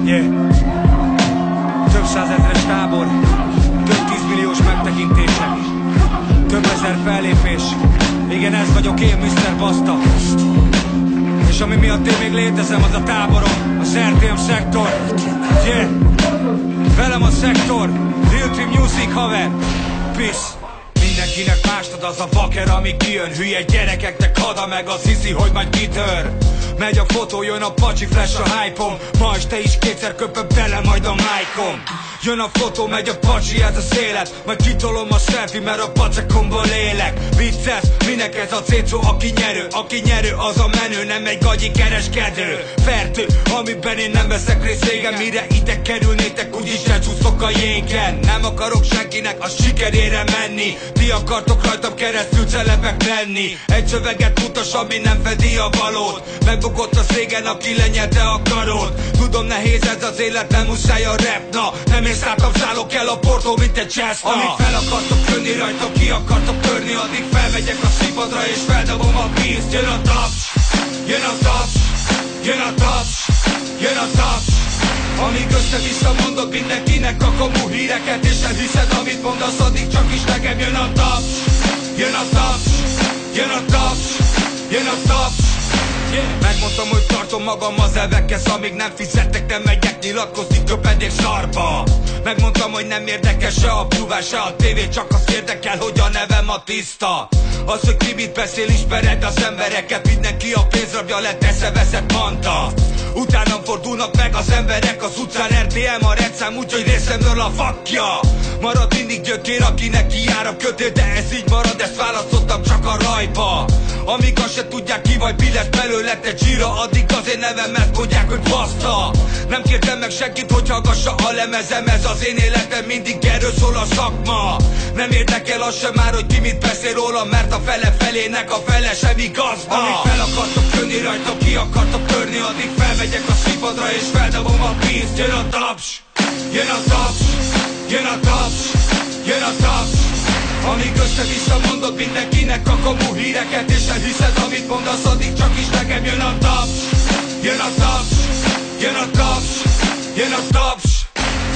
Yeah. Több százezres tábor, több 10 milliós megtekintések, több ezer fellépés. Igen, ez vagyok én, Mr. Basta. És ami miatt én még létezem, az a táborom, az RTM szektor. Yeah. Velem a szektor, Real Team Music, haver. Peace. Mindenkinek más tud az a vaker, ami kijön. Hülye gyerekeknek hada meg az hiszi, hogy majd kitör. Megy a fotó, jön a pacsi, flash a hype-om. Ma este is kétszer köpöm tele majd a mic-om. Jön a fotó, megy a pacsi, ez az élet. Majd kitolom a selfie, mert a pacekomból élek. Vicces, minek ez a cécó, aki nyerő, az a menő, nem egy gagyi kereskedő. Fertő, amiben én nem veszek részt régen. Mire ide kerülnétek, úgyis lecsúszok a jégen. Nem akarok senkinek a sikerére menni. Ti akartok rajtam keresztül celebek lenni. Egy szöveget mutas, ami nem fedi a valót. Megbukott az régen, aki lenyelte a karót. Tudom, nehéz ez az élet, nem muszáj a rap, na. Nem én szálltam, szállok el a portó, mint egy cseszta. Amíg fel akartok jönni rajtam, ki akartok törni, addig felmegyek a színpadra és feldobom a vízt. Jön a taps, jön a taps, jön a taps, jön a taps. Amíg össze-vissza mondod mindenkinek a komu híreket, és elhiszed, amit mondasz, addig csak is nekem jön a taps. Jön a taps, jön a taps, jön a taps. Yeah. Megmondtam, hogy tartom magam az elvekhez, amíg nem fizettek, nem megyek nyilatkozni köpedék szarba. Megmondtam, hogy nem érdekes se a pluvás, se a tévé, csak azt érdekel, hogy a nevem a tiszta. Az, hogy ki mit beszél, ismered az embereket, mindenki a pénzrabja lett, eszeveszett manta. Utánam fordulnak meg az emberek az utcán, RTM a rendszám, úgyhogy részemről a vakja. Marad mindig gyökér, akinek kijár a kötél, de ez így marad, ezt választottam csak a rajba. Amíg azt se tudják ki vagy mi lesz belőle te zsíra, addig az én nevem ezt mondják, hogy Basta. Nem kértem meg senkit, hogy hallgassa a lemezem, ez az én életem, mindig erről szól a szakma. Nem érdekel az sem már, hogy ki mit beszél róla, mert a fele felének a fele sem igaz. Amíg fel akartok jönni rajta, ki akartok törni, addig felmegyek a színpadra és feldobom a pénzt. Jön a taps, jön a taps, jön a taps, jön a taps. Amíg össze-vissza mondod mindenkinek a komu híreket, és elhiszed, amit mondasz, addig csak is nekem jön a taps. Jön a taps, jön a taps, jön a taps.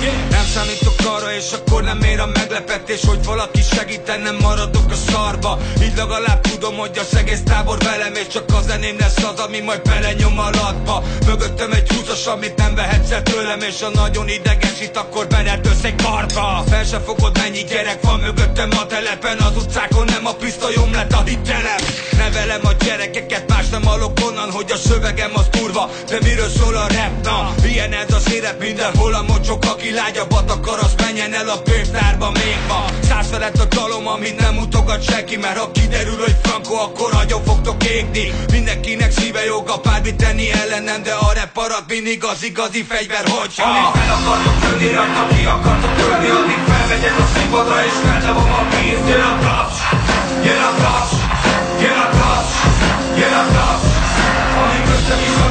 Yeah. Nem számítok arra, és akkor nem ér a meglepetés, hogy valaki segíten, nem maradok a szarba. Így legalább tudom, hogy az egész tábor velem, és csak az zeném lesz az, ami majd belenyom a latba. Mögöttem egy 20-as, amit nem vehetsz el tőlem, és ha nagyon idegesít, akkor benetősz egy karba. Fel se fogod, mennyi gyerek van mögöttem a telepen, az utcákon nem a pisztolyom lett a hitelem. Nevelem a gyerekeket, más nem hallok onnan, hogy a szövegem az durva, de miről szól a rap, na? Ilyen ez az élet, mindenhol a mocsok, aki lágyabbat akar, az menjen el a könyvtárba még ma. 100 felett a dalom, amit nem mutogat senki, mert ha kiderül, hogy Franco, akkor agyon fogtok égni. Mindenkinek szíve joga bármit tenni ellenem, de a rap marad mindig az igazi fegyver, hogyha amíg fel akartok jönni rajta, ki akartok törni, addig felmegyek a színpadra és feldobom a pénzt. Jön a taps, jön a taps, jön a taps, jön a taps. Amíg össze-vissza